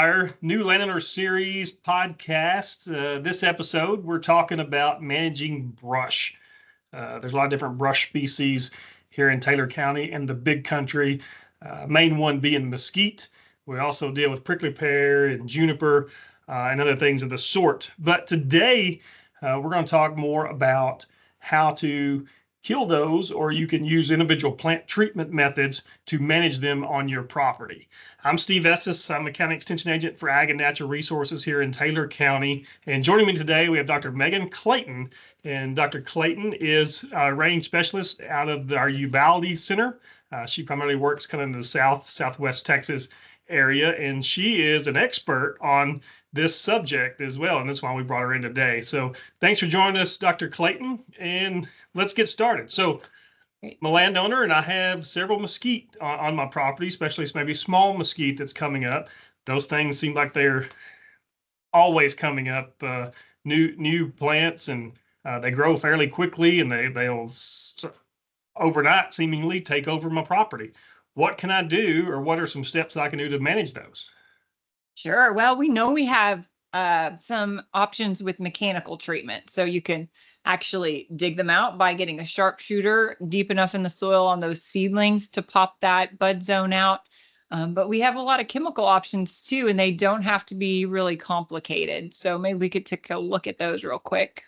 our new Landowner series podcast. This episode, we're talking about managing brush. There's a lot of different brush species here in Taylor County and the big country, main one being mesquite. We also deal with prickly pear and juniper and other things of the sort. But today, we're going to talk more about how to kill those, or you can use individual plant treatment methods to manage them on your property. I'm Steve Estes. I'm a county extension agent for Ag and Natural Resources here in Taylor County. And joining me today, we have Dr. Megan Clayton. And Dr. Clayton is a range specialist out of our Uvalde Center. She primarily works kind of in the southwest Texas area, and she is an expert on this subject as well, and that's why we brought her in today. So thanks for joining us, Dr. Clayton, and let's get started. So I'm a landowner, and I have several mesquite on my property, especially maybe small mesquite that's coming up. Those things seem like they're always coming up, new plants, and they grow fairly quickly, and they'll overnight seemingly take over my property. What can I do, or what are some steps I can do to manage those? Sure. Well, we know we have some options with mechanical treatment. So you can actually dig them out by getting a sharpshooter deep enough in the soil on those seedlings to pop that bud zone out. But we have a lot of chemical options too, and they don't have to be really complicated. So maybe we could take a look at those real quick.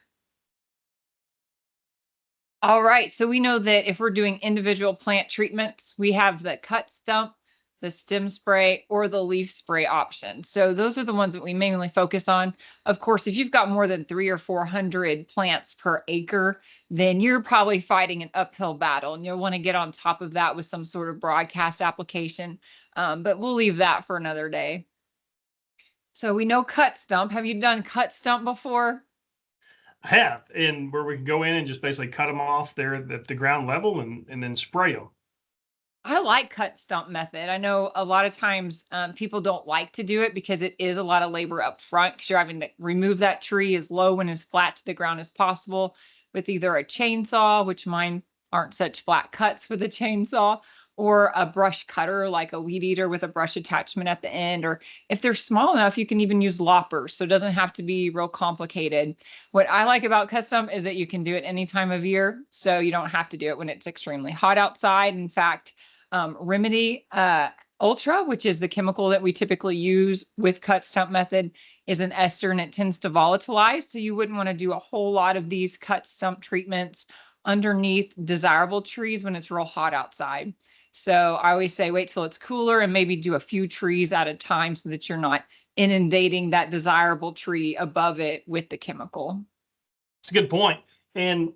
All right, so we know that if we're doing individual plant treatments, we have the cut stump, the stem spray, or the leaf spray option. So those are the ones that we mainly focus on. Of course, if you've got more than 300 or 400 plants per acre, then you're probably fighting an uphill battle, and you'll want to get on top of that with some sort of broadcast application. But we'll leave that for another day. So we know cut stump. Have you done cut stump before? I have, and where we can go in and just basically cut them off there at the ground level and then spray them. I like cut stump method. I know a lot of times people don't like to do it because it is a lot of labor up front, because you're having to remove that tree as low and as flat to the ground as possible with either a chainsaw, which mine aren't such flat cuts with a chainsaw, or a brush cutter like a weed eater with a brush attachment at the end. Or if they're small enough, you can even use loppers. So it doesn't have to be real complicated. What I like about cut stump is that you can do it any time of year. So you don't have to do it when it's extremely hot outside. In fact, Remedy Ultra, which is the chemical that we typically use with cut stump method, is an ester, and it tends to volatilize. So you wouldn't want to do a whole lot of these cut stump treatments underneath desirable trees when it's real hot outside. So I always say wait till it's cooler and maybe do a few trees at a time so that you're not inundating that desirable tree above it with the chemical. It's a good point. And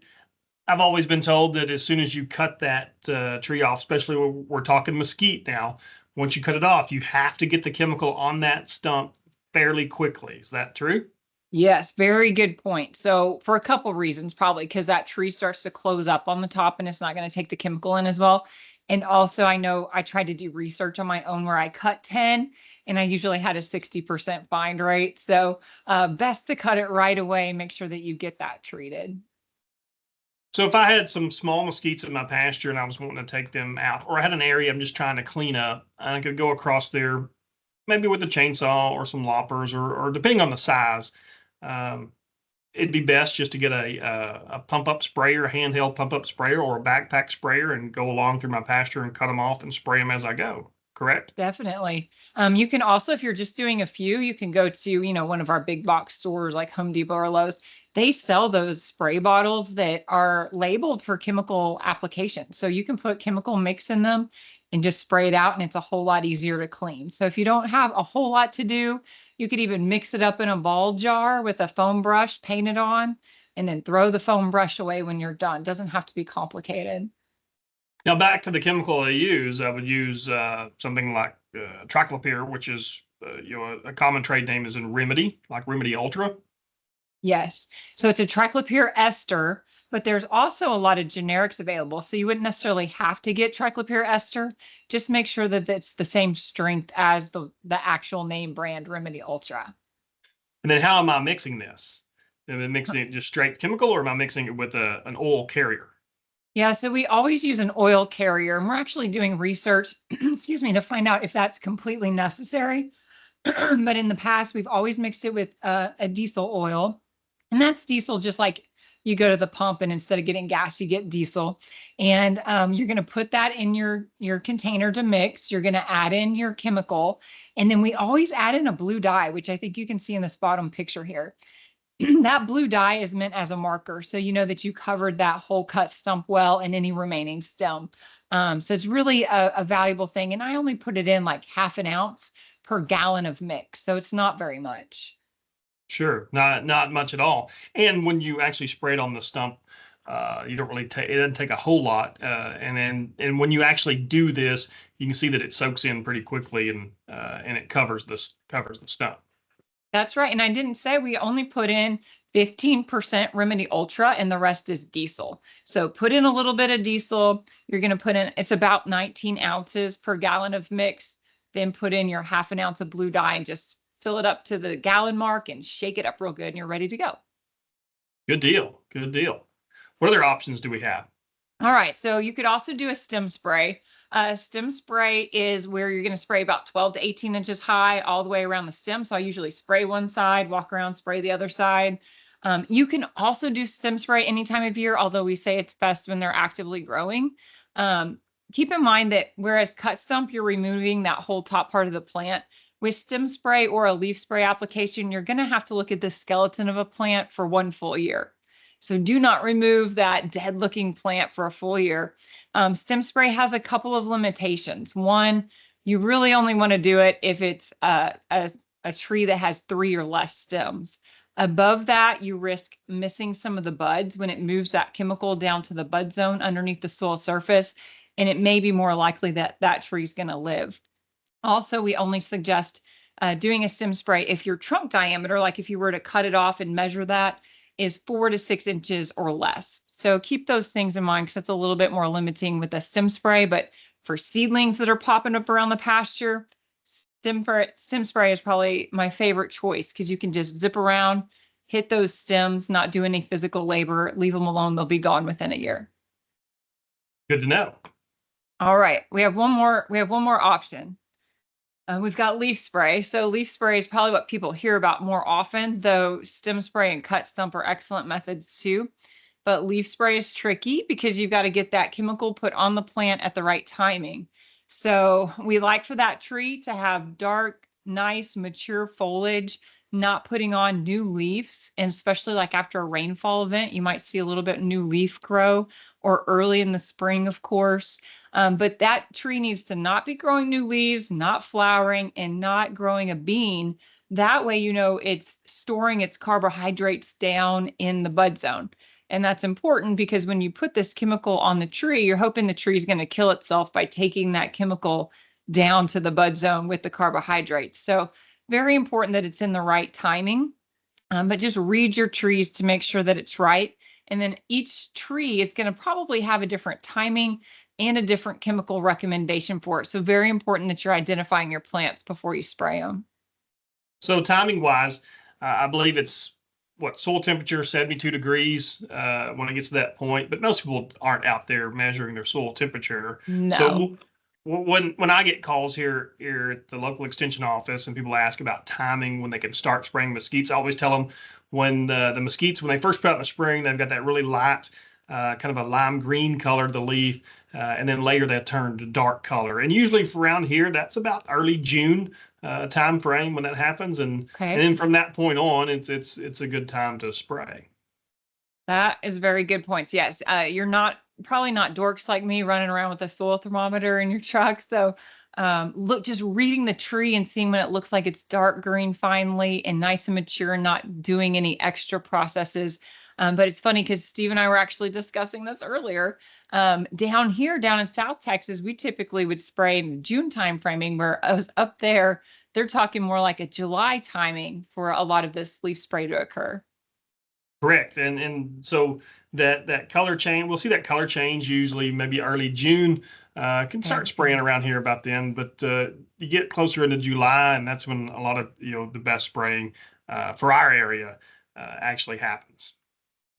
I've always been told that as soon as you cut that tree off, especially when we're talking mesquite now, once you cut it off, you have to get the chemical on that stump fairly quickly. Is that true? Yes, very good point. So for a couple reasons, probably because that tree starts to close up on the top and it's not going to take the chemical in as well. And also, I know I tried to do research on my own where I cut 10 and I usually had a 60% find rate. So best to cut it right away and make sure that you get that treated. So if I had some small mesquites in my pasture and I was wanting to take them out, or I had an area I'm just trying to clean up, I could go across there maybe with a chainsaw or some loppers, or depending on the size, it'd be best just to get a pump-up sprayer, a handheld pump-up sprayer, or a backpack sprayer and go along through my pasture and cut them off and spray them as I go. Correct? Definitely. You can also, if you're just doing a few, you can go to, one of our big box stores like Home Depot or Lowe's. They sell those spray bottles that are labeled for chemical application. So you can put chemical mix in them and just spray it out, and it's a whole lot easier to clean. So if you don't have a whole lot to do, you could even mix it up in a ball jar with a foam brush, paint it on, and then throw the foam brush away when you're done. It doesn't have to be complicated. Now, back to the chemical I use, I would use something like triclopyr, which is, a common trade name is in Remedy, like Remedy Ultra. Yes. So it's a triclopyr ester, but there's also a lot of generics available. So you wouldn't necessarily have to get triclopyr ester. Just make sure that it's the same strength as the actual name brand Remedy Ultra. And then how am I mixing this? Am I mixing it just straight chemical, or am I mixing it with an oil carrier? Yeah, so we always use an oil carrier, and we're actually doing research, excuse me, to find out if that's completely necessary. But in the past, we've always mixed it with a diesel oil. And that's diesel just like you go to the pump and instead of getting gas, you get diesel. And you're going to put that in your container to mix. You're going to add in your chemical. And then we always add in a blue dye, which I think you can see in this bottom picture here. That blue dye is meant as a marker. So you know that you covered that whole cut stump well and any remaining stem. So it's really a valuable thing. And I only put it in like 1/2 ounce per gallon of mix. So it's not very much. Sure, not much at all. And when you actually spray it on the stump, you don't really take it doesn't take a whole lot. And when you actually do this, you can see that it soaks in pretty quickly and it covers the stump. That's right. And I didn't say we only put in 15% Remedy Ultra and the rest is diesel. So put in a little bit of diesel. You're going to put in, it's about 19 ounces per gallon of mix. Then put in your 1/2 ounce of blue dye and just fill it up to the gallon mark and shake it up real good and you're ready to go. Good deal. Good deal. What other options do we have? All right. So you could also do a stem spray. Stem spray is where you're going to spray about 12 to 18 inches high all the way around the stem. So I usually spray one side, walk around, spray the other side. You can also do stem spray any time of year, although we say it's best when they're actively growing. Keep in mind that whereas cut stump, you're removing that whole top part of the plant. With stem spray or a leaf spray application, you're going to have to look at the skeleton of a plant for 1 full year. So do not remove that dead looking plant for a full year. Stem spray has a couple of limitations. One, you really only want to do it if it's a tree that has 3 or less stems. Above that, you risk missing some of the buds when it moves that chemical down to the bud zone underneath the soil surface, and it may be more likely that that tree is going to live. Also, we only suggest doing a stem spray if your trunk diameter, like if you were to cut it off and measure that, is 4 to 6 inches or less. So keep those things in mind because it's a little bit more limiting with a stem spray. But for seedlings that are popping up around the pasture, stem spray is probably my favorite choice because you can just zip around, hit those stems, not do any physical labor, leave them alone. They'll be gone within a year. Good to know. All right, we have one more option. We've got leaf spray. So leaf spray is probably what people hear about more often, though stem spray and cut stump are excellent methods too. But leaf spray is tricky because you've got to get that chemical put on the plant at the right timing. So we like for that tree to have dark, nice, mature foliage, not putting on new leaves. And especially like after a rainfall event, you might see a little bit new leaf grow or early in the spring, of course. But that tree needs to not be growing new leaves, not flowering, and not growing a bean. That way, you know, it's storing its carbohydrates down in the bud zone. And that's important because when you put this chemical on the tree, you're hoping the tree is going to kill itself by taking that chemical down to the bud zone with the carbohydrates. So very important that it's in the right timing, but just read your trees to make sure that it's right. And then each tree is going to probably have a different timing and a different chemical recommendation for it. So very important that you're identifying your plants before you spray them. So timing wise, I believe it's soil temperature 72 degrees when it gets to that point, but most people aren't out there measuring their soil temperature. No. So when I get calls here at the local extension office and people ask about timing when they can start spraying mesquites, I always tell them when the mesquites, when they first put out in the spring, they've got that really light, kind of a lime green color to the leaf, and then later they turn to dark color. And usually around here, that's about early June time frame when that happens, and then from that point on, it's a good time to spray. That is very good points. Yes, you're probably not dorks like me running around with a soil thermometer in your truck. So just reading the tree and seeing when it looks like it's dark green finally and nice and mature, not doing any extra processes. But it's funny because Steve and I were actually discussing this earlier. Down in South Texas, we typically would spray in the June time framing, where I was up there, they're talking more like a July timing for a lot of this leaf spray to occur. Correct. And so that color change, we'll see that color change usually maybe early June. Can start spraying around here about then, but you get closer into July, and that's when a lot of the best spraying for our area actually happens.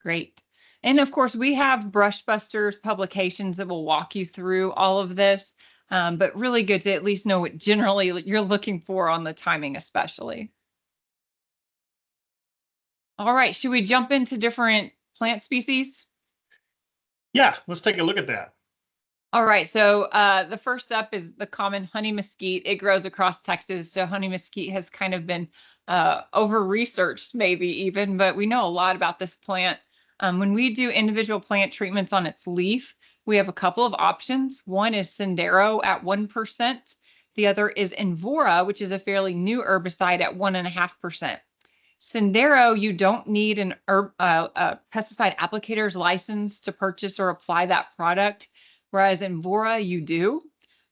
Great. And of course, we have Brush Busters publications that will walk you through all of this. But really good to at least know what generally you're looking for on the timing, especially. All right, should we jump into different plant species? Yeah, let's take a look at that. All right, so the first up is the common honey mesquite. It grows across Texas, so honey mesquite has kind of been over-researched maybe even, but we know a lot about this plant. When we do individual plant treatments on its leaf, we have a couple of options. One is Sendero at 1%. The other is Invora, which is a fairly new herbicide at 1.5%. Sendero, you don't need a pesticide applicator's license to purchase or apply that product, whereas Invora, you do.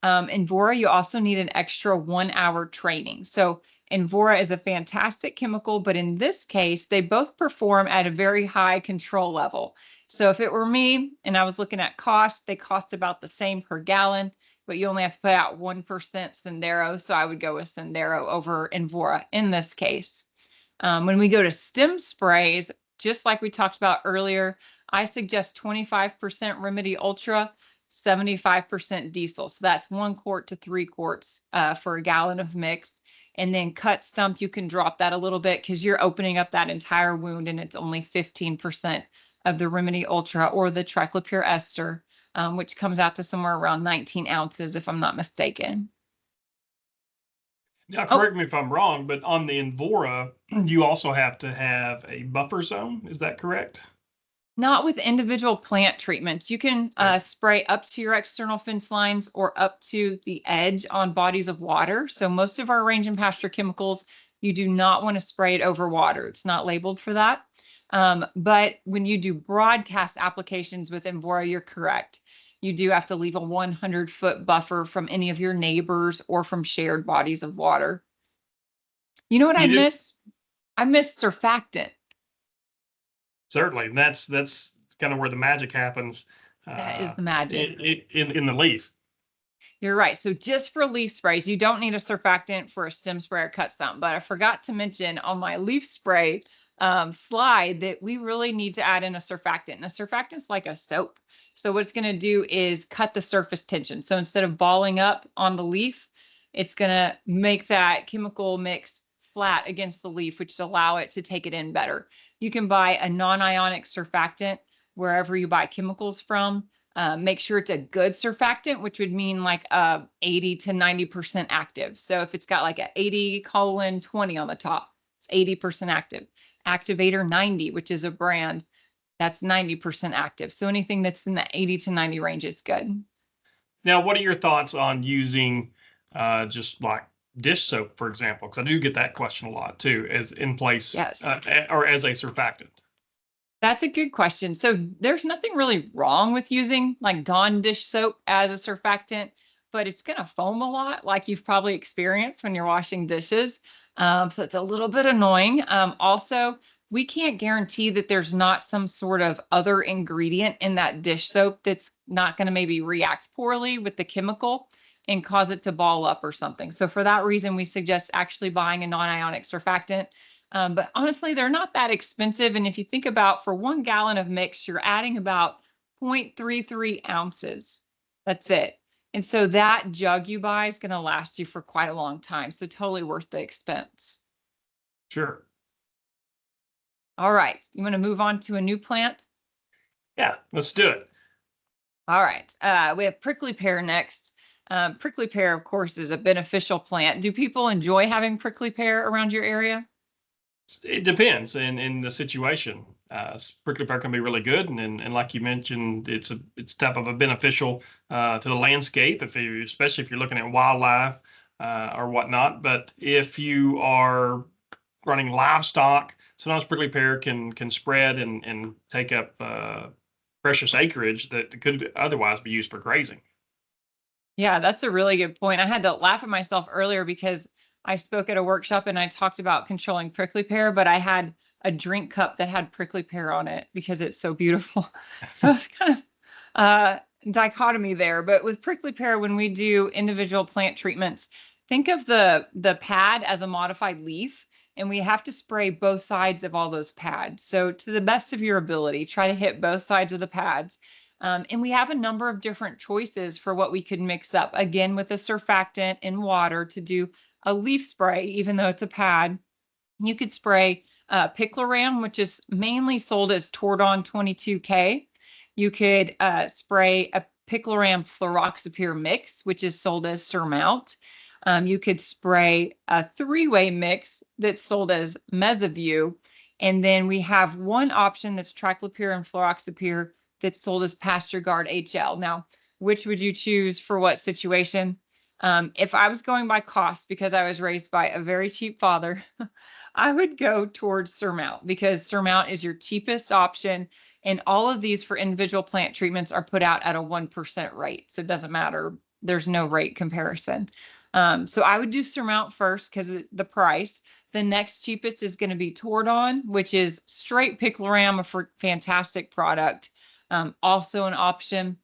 Invora, you also need an extra 1 hour training. So Invora is a fantastic chemical, but in this case, they both perform at a very high control level. So if it were me and I was looking at cost, they cost about the same per gallon, but you only have to put out 1% Sendero. So I would go with Sendero over Invora in this case. When we go to stem sprays, just like we talked about earlier, I suggest 25% Remedy Ultra, 75% diesel. So that's 1 quart to 3 quarts for a gallon of mix. And then cut stump, you can drop that a little bit because you're opening up that entire wound and it's only 15% of the Remedy Ultra or the triclopyr ester, which comes out to somewhere around 19 ounces, if I'm not mistaken. Now, correct me if I'm wrong, but on the Invora, you also have to have a buffer zone. Is that correct? Not with individual plant treatments. You can spray up to your external fence lines or up to the edge on bodies of water. So most of our range and pasture chemicals, you do not want to spray it over water. It's not labeled for that. But when you do broadcast applications with Invora, you're correct. You do have to leave a 100-foot buffer from any of your neighbors or from shared bodies of water. You know what I miss? I miss surfactant. Certainly, that's kind of where the magic happens. That is the magic in the leaf. You're right. So just for leaf sprays, you don't need a surfactant for a stem spray or cut stump. But I forgot to mention on my leaf spray slide that we really need to add in a surfactant. And a surfactant is like a soap. So what it's going to do is cut the surface tension. So instead of balling up on the leaf, it's going to make that chemical mix flat against the leaf, which will allow it to take it in better. You can buy a non-ionic surfactant wherever you buy chemicals from. Make sure it's a good surfactant, which would mean like 80 to 90% active. So if it's got like a 80:20 on the top, it's 80% active. Activator 90, which is a brand, that's 90% active. So anything that's in the 80 to 90 range is good. Now, what are your thoughts on using just like dish soap, for example? Because I do get that question a lot too, as in place or as a surfactant. That's a good question. So there's nothing really wrong with using like Dawn dish soap as a surfactant, but it's going to foam a lot, like you've probably experienced when you're washing dishes. So it's a little bit annoying. Also, we can't guarantee that there's not some sort of other ingredient in that dish soap that's not going to maybe react poorly with the chemical and cause it to ball up or something. So for that reason, we suggest actually buying a non-ionic surfactant. But honestly, they're not that expensive. And if you think about for 1 gallon of mix, you're adding about 0.33 ounces. That's it. And so that jug you buy is going to last you for quite a long time. So totally worth the expense. Sure. All right. You want to move on to a new plant? Yeah, let's do it. All right. We have prickly pear next. Prickly pear, of course, is a beneficial plant. Do people enjoy having prickly pear around your area? It depends in the situation. Prickly pear can be really good, and like you mentioned, it's type of a beneficial to the landscape, especially if you're looking at wildlife or whatnot. But if you are running livestock, sometimes prickly pear can spread and take up precious acreage that could otherwise be used for grazing. Yeah, that's a really good point. I had to laugh at myself earlier because I spoke at a workshop and I talked about controlling prickly pear, but I had a drink cup that had prickly pear on it because it's so beautiful. So it's kind of dichotomy there. But with prickly pear, when we do individual plant treatments, think of the pad as a modified leaf, and we have to spray both sides of all those pads. So to the best of your ability, try to hit both sides of the pads. And we have a number of different choices for what we could mix up. Again, with a surfactant and water to do a leaf spray, even though it's a pad. You could spray picloram, which is mainly sold as Tordon 22K. You could spray a picloram fluroxapyr mix, which is sold as Surmount. You could spray a three-way mix that's sold as Mesaview. And then we have one option that's triclopyr and fluroxapyr that's sold as Pasture Guard HL. Now, which would you choose for what situation? If I was going by cost, because I was raised by a very cheap father, I would go towards Surmount because Surmount is your cheapest option. And all of these for individual plant treatments are put out at a 1% rate. So it doesn't matter. There's no rate comparison. So I would do Surmount first because of the price. The next cheapest is going to be Tordon, which is straight picloram, a fantastic product. Also an option.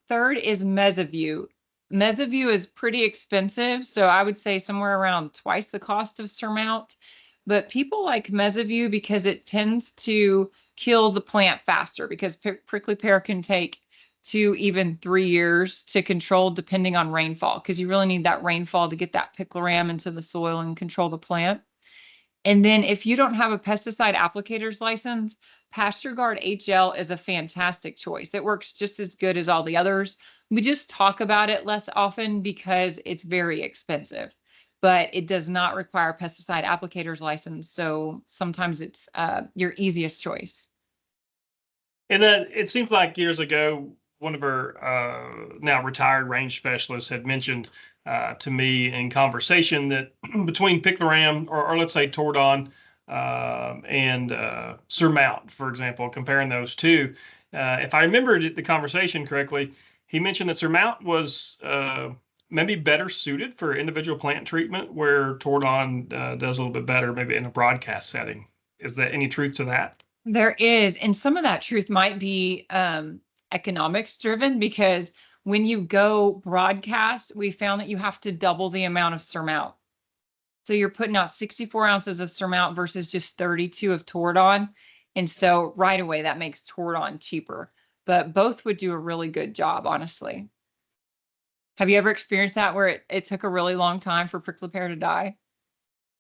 Third is Mesaview. Mesaview is pretty expensive, so I would say somewhere around twice the cost of Surmount. But people like Mesaview because it tends to kill the plant faster because prickly pear can take 2, even 3 years to control depending on rainfall because you really need that rainfall to get that picloram into the soil and control the plant. And then if you don't have a pesticide applicator's license, Pasture Guard HL is a fantastic choice. It works just as good as all the others. We just talk about it less often because it's very expensive, but it does not require a pesticide applicator's license. So sometimes it's your easiest choice. And then it seems like years ago, one of our now retired range specialists had mentioned to me in conversation that between picloram or let's say Tordon and Surmount, for example, comparing those two, if I remembered the conversation correctly, he mentioned that Surmount was maybe better suited for individual plant treatment, where Tordon does a little bit better, maybe in a broadcast setting. Is there any truth to that? There is, and some of that truth might be economics driven because when you go broadcast, we found that you have to double the amount of Surmount. So you're putting out 64 ounces of Surmount versus just 32 of Tordon. And so right away, that makes Tordon cheaper. But both would do a really good job, honestly. Have you ever experienced that where it took a really long time for prickly pear to die?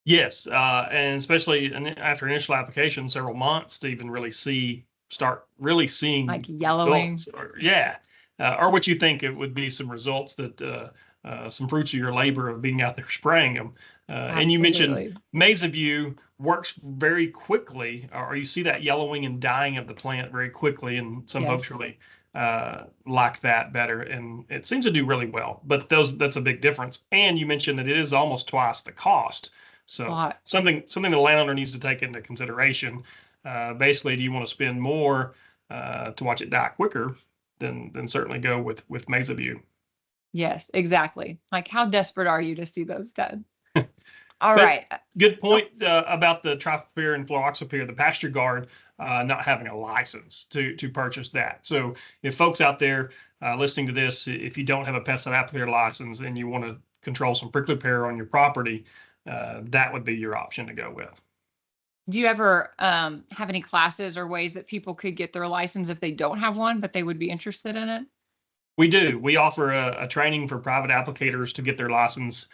Yes, and especially after initial application, several months to even really start really seeing Like yellowing. results. Or what you think it would be some results that some fruits of your labor of being out there spraying them. And you mentioned Mesaview works very quickly, or you see that yellowing and dying of the plant very quickly, and some folks really like that better, and it seems to do really well. But that's a big difference. And you mentioned that it is almost twice the cost. So something the landowner needs to take into consideration. Basically, do you want to spend more to watch it die quicker? Then certainly go with Mesaview. Yes, exactly. Like, how desperate are you to see those done? All right. Good point about the triclopyr and fluroxapyr, the Pasture Guard not having a license to purchase that. So if folks out there listening to this, if you don't have a pesticide applicator license and you want to control some prickly pear on your property, that would be your option to go with. Do you ever have any classes or ways that people could get their license if they don't have one, but they would be interested in it? We do. We offer a training for private applicators to get their license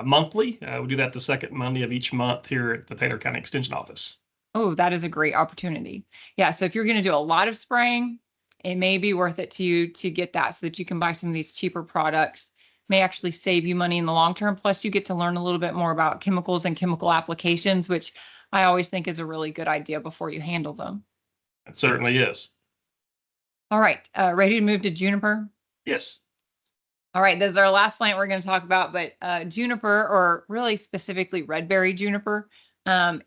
monthly. We do that the second Monday of each month here at the Taylor County Extension Office. Oh, that is a great opportunity. Yeah, so if you're going to do a lot of spraying, it may be worth it to you to get that so that you can buy some of these cheaper products. May actually save you money in the long term. Plus, you get to learn a little bit more about chemicals and chemical applications, which I always think is a really good idea before you handle them. It certainly is. All right, ready to move to Juniper? Yes. All right, this is our last plant we're going to talk about, but Juniper, or really specifically redberry juniper,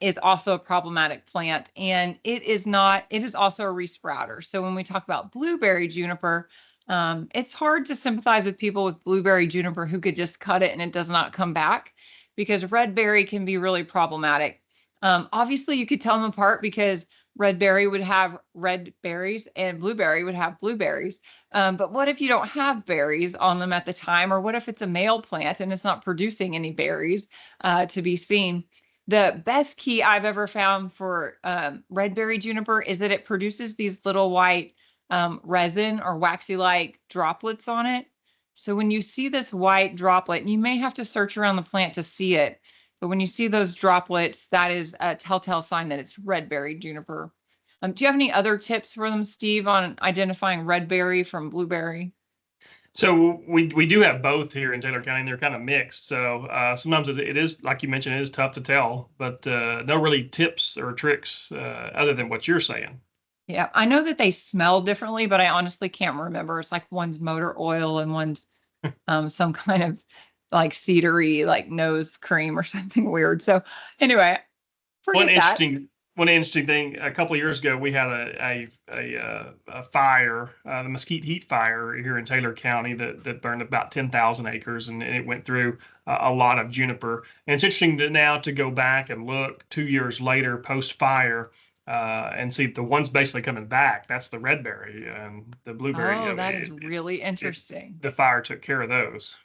is also a problematic plant, and it is also a resprouter. So when we talk about blueberry juniper, it's hard to sympathize with people with blueberry juniper who could just cut it and it does not come back, because redberry can be really problematic. Obviously, you could tell them apart because redberry would have red berries and blueberry would have blueberries. But what if you don't have berries on them at the time? Or what if it's a male plant and it's not producing any berries to be seen? The best key I've ever found for redberry juniper is that it produces these little white resin or waxy-like droplets on it. So when you see this white droplet, and you may have to search around the plant to see it, but when you see those droplets, that is a telltale sign that it's red berry juniper. Do you have any other tips for them, Steve, on identifying red berry from blueberry? So we do have both here in Taylor County, and they're kind of mixed. So sometimes it is, like you mentioned, it is tough to tell, but no really tips or tricks other than what you're saying. Yeah, I know that they smell differently, but I honestly can't remember. It's like one's motor oil and one's some kind of like cedary, like nose cream or something weird. So anyway, One forget that. interesting one interesting thing. A couple of years ago, we had a fire, the Mesquite heat fire here in Taylor County that burned about 10,000 acres, and it went through a lot of juniper. And it's interesting now to go back and look 2 years later, post fire, and see the ones basically coming back. That's the red berry and the blueberry. Oh, that is really interesting. The fire took care of those.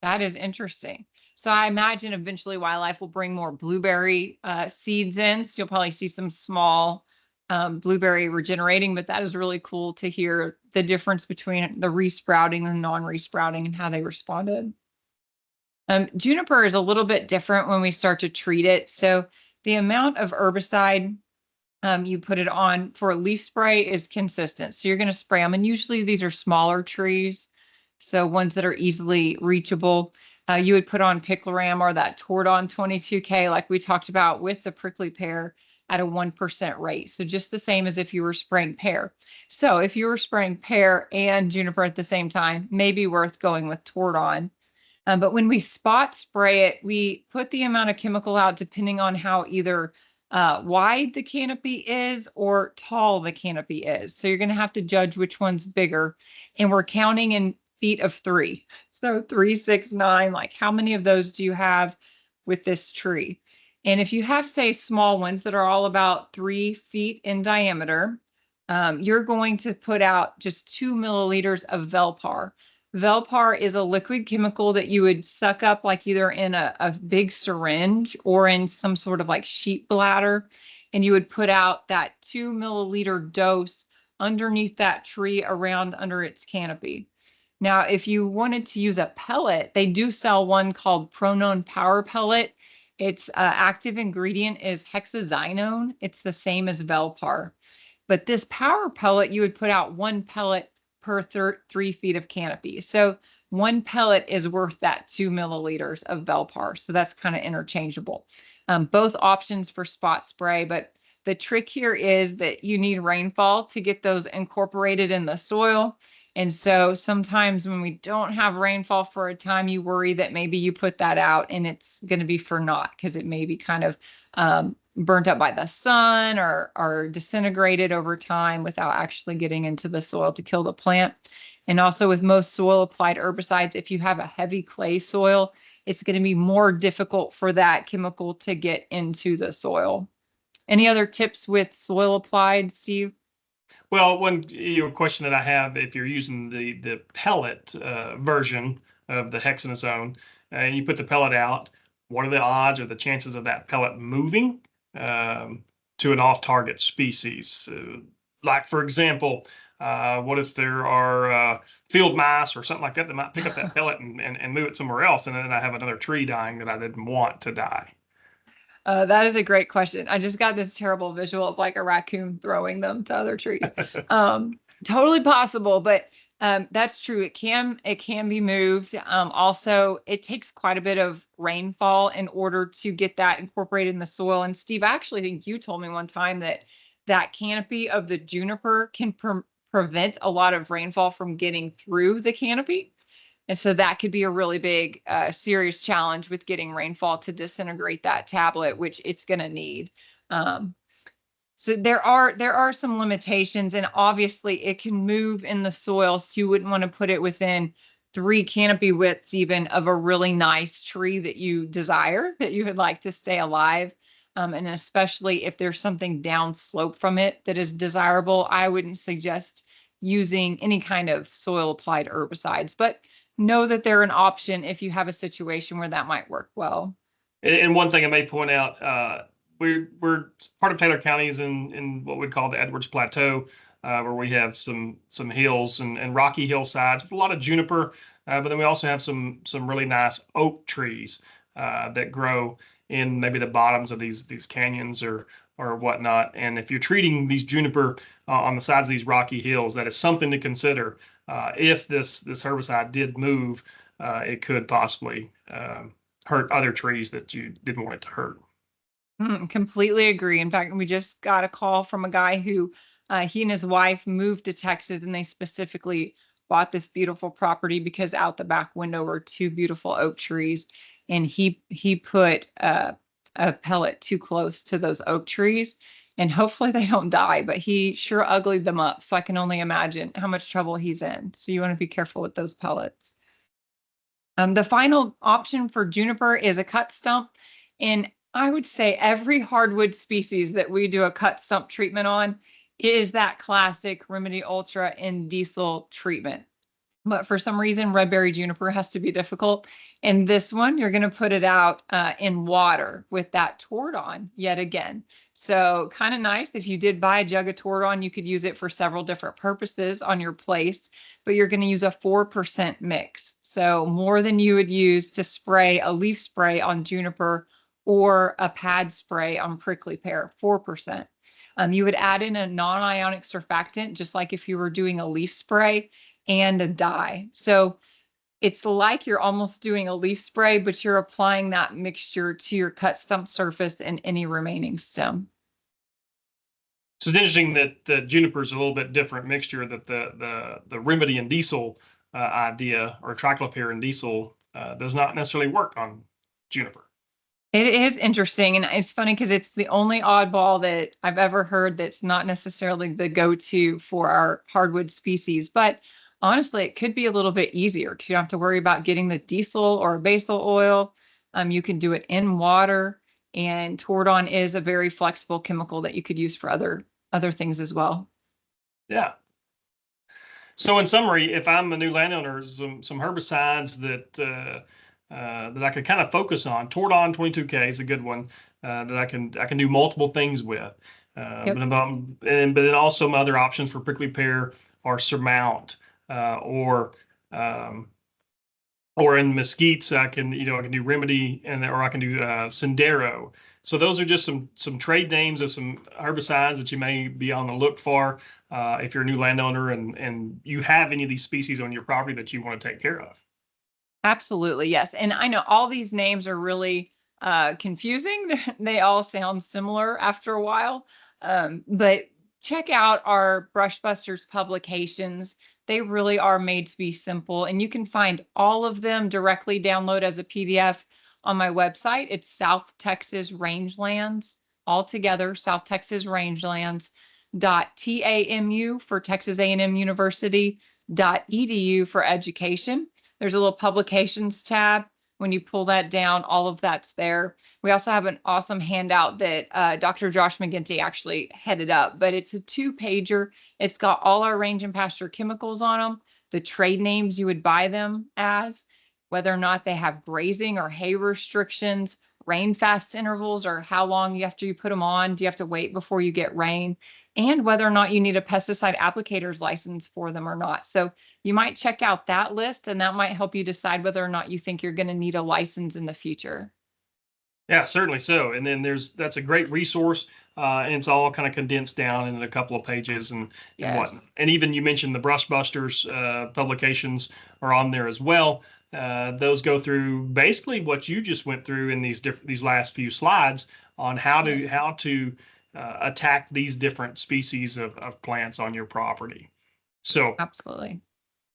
That is interesting. So I imagine eventually wildlife will bring more blueberry seeds in. So you'll probably see some small blueberry regenerating, but that is really cool to hear the difference between the resprouting and non-resprouting and how they responded. Juniper is a little bit different when we start to treat it. So the amount of herbicide you put it on for a leaf spray is consistent. So you're going to spray them. And usually these are smaller trees, so ones that are easily reachable. You would put on picloram or that Tordon 22K like we talked about with the prickly pear at a 1% rate. So just the same as if you were spraying pear. So if you were spraying pear and juniper at the same time, maybe worth going with Tordon. But when we spot spray it, we put the amount of chemical out depending on how either wide the canopy is or tall the canopy is. So you're going to have to judge which one's bigger. And we're counting in feet of 3. So 3, 6, 9, like how many of those do you have with this tree? And if you have, say, small ones that are all about 3 feet in diameter, you're going to put out just 2 milliliters of Velpar. Velpar is a liquid chemical that you would suck up like either in a big syringe or in some sort of like sheep bladder. And you would put out that 2 milliliter dose underneath that tree around under its canopy. Now, if you wanted to use a pellet, they do sell one called Pronon Power Pellet. Its active ingredient is hexazinone. It's the same as Velpar. But this power pellet, you would put out 1 pellet per 3 feet of canopy. So 1 pellet is worth that 2 milliliters of Velpar. So that's kind of interchangeable. Both options for spot spray, but the trick here is that you need rainfall to get those incorporated in the soil. And so sometimes when we don't have rainfall for a time, you worry that maybe you put that out and it's going to be for naught because it may be kind of burnt up by the sun or disintegrated over time without actually getting into the soil to kill the plant. And also with most soil applied herbicides, if you have a heavy clay soil, it's going to be more difficult for that chemical to get into the soil. Any other tips with soil applied, Steve? Well, one question that I have, if you're using the pellet version of the hexaconazone and you put the pellet out, what are the odds or the chances of that pellet moving to an off-target species? Like, for example, what if there are field mice or something like that that might pick up that pellet and move it somewhere else, and then I have another tree dying that I didn't want to die? That is a great question. I just got this terrible visual of like a raccoon throwing them to other trees. Totally possible, but that's true. It can be moved. Also, it takes quite a bit of rainfall in order to get that incorporated in the soil. And Steve, I actually think you told me one time that that canopy of the juniper can prevent a lot of rainfall from getting through the canopy. And so that could be a really big, serious challenge with getting rainfall to disintegrate that tablet, which it's going to need. So there are some limitations, and obviously it can move in the soil. So you wouldn't want to put it within 3 canopy widths even of a really nice tree that you desire, that you would like to stay alive. And especially if there's something downslope from it that is desirable, I wouldn't suggest using any kind of soil applied herbicides, but know that they're an option if you have a situation where that might work well. And one thing I may point out, we're part of Taylor County is in what we call the Edwards Plateau. where we have some hills and rocky hillsides with a lot of juniper, but then we also have some really nice oak trees that grow in maybe the bottoms of these canyons or whatnot. And if you're treating these juniper on the sides of these rocky hills, that is something to consider. If this herbicide did move, it could possibly hurt other trees that you didn't want it to hurt. Completely agree. In fact, we just got a call from a guy who he and his wife moved to Texas, and they specifically bought this beautiful property because out the back window were two beautiful oak trees, and he put a pellet too close to those oak trees, and hopefully they don't die, but he sure uglied them up. So I can only imagine how much trouble he's in. So you want to be careful with those pellets. The final option for juniper is a cut stump. And I would say every hardwood species that we do a cut stump treatment on is that classic Remedy Ultra and diesel treatment. But for some reason, red berry juniper has to be difficult. And this one, you're going to put it out in water with that Tordon yet again. So kind of nice. If you did buy a jug of Tordon, you could use it for several different purposes on your place, but you're going to use a 4% mix. So more than you would use to spray a leaf spray on juniper or a pad spray on prickly pear, 4%. You would add in a non-ionic surfactant, just like if you were doing a leaf spray, and a dye. So it's like you're almost doing a leaf spray, but you're applying that mixture to your cut stump surface and any remaining stem. So it's interesting that the juniper is a little bit different mixture, that the Remedy and diesel idea, or triclopyr and diesel, does not necessarily work on juniper. It is interesting, and it's funny because it's the only oddball that I've ever heard that's not necessarily the go-to for our hardwood species. But honestly, it could be a little bit easier because you don't have to worry about getting the diesel or basil oil. You can do it in water, and Tordon is a very flexible chemical that you could use for other things as well. Yeah. So in summary, if I'm a new landowner, some herbicides that I could kind of focus on. Tordon 22K is a good one that I can do multiple things with. Yep. But then also my other options for prickly pear are Surmount or in mesquites I can do Remedy or I can do Sendero. So those are just some trade names of some herbicides that you may be on the look for if you're a new landowner and you have any of these species on your property that you want to take care of. Absolutely, yes. And I know all these names are really confusing. They all sound similar after a while. But check out our Brush Busters publications. They really are made to be simple, and you can find all of them directly download as a PDF on my website. It's South Texas Rangelands, all together, South Texas Rangelands.tamu for Texas A&M University.edu for education. There's a little publications tab. When you pull that down, all of that's there. We also have an awesome handout that Dr. Josh McGinty actually headed up, but it's a 2-pager. It's got all our range and pasture chemicals on them, the trade names you would buy them as, whether or not they have grazing or hay restrictions, rain fast intervals, or how long after you put them on, do you have to wait before you get rain, and whether or not you need a pesticide applicator's license for them or not. So you might check out that list, and that might help you decide whether or not you think you're going to need a license in the future. Yeah, certainly so. And then that's a great resource, and it's all kind of condensed down in a couple of pages and whatnot. And even you mentioned the Brush Busters publications are on there as well. Those go through basically what you just went through in these last few slides on how to attack these different species of plants on your property. So absolutely.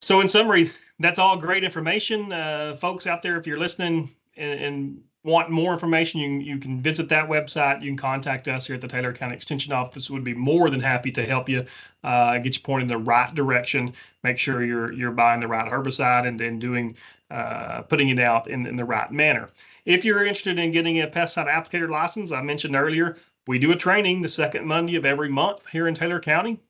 So in summary, that's all great information. Folks out there, if you're listening and want more information, you can visit that website. You can contact us here at the Taylor County Extension Office. We'd be more than happy to help you get you pointed in the right direction. Make sure you're buying the right herbicide and then putting it out in the right manner. If you're interested in getting a pesticide applicator license, I mentioned earlier, we do a training the second Monday of every month here in Taylor County.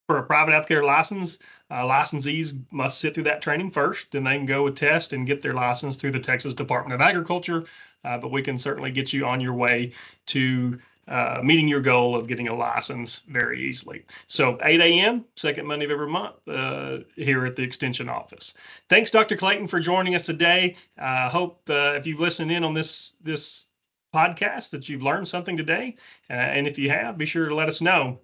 For a private applicator license, licensees must sit through that training first, then they can go test and get their license through the Texas Department of Agriculture. But we can certainly get you on your way to meeting your goal of getting a license very easily. So 8 a.m., second Monday of every month here at the Extension office. Thanks, Dr. Clayton, for joining us today. I hope if you've listened in on this podcast that you've learned something today. And if you have, be sure to let us know.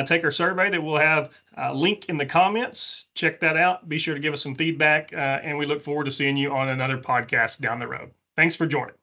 Take our survey that we'll have a link in the comments. Check that out. Be sure to give us some feedback. And we look forward to seeing you on another podcast down the road. Thanks for joining.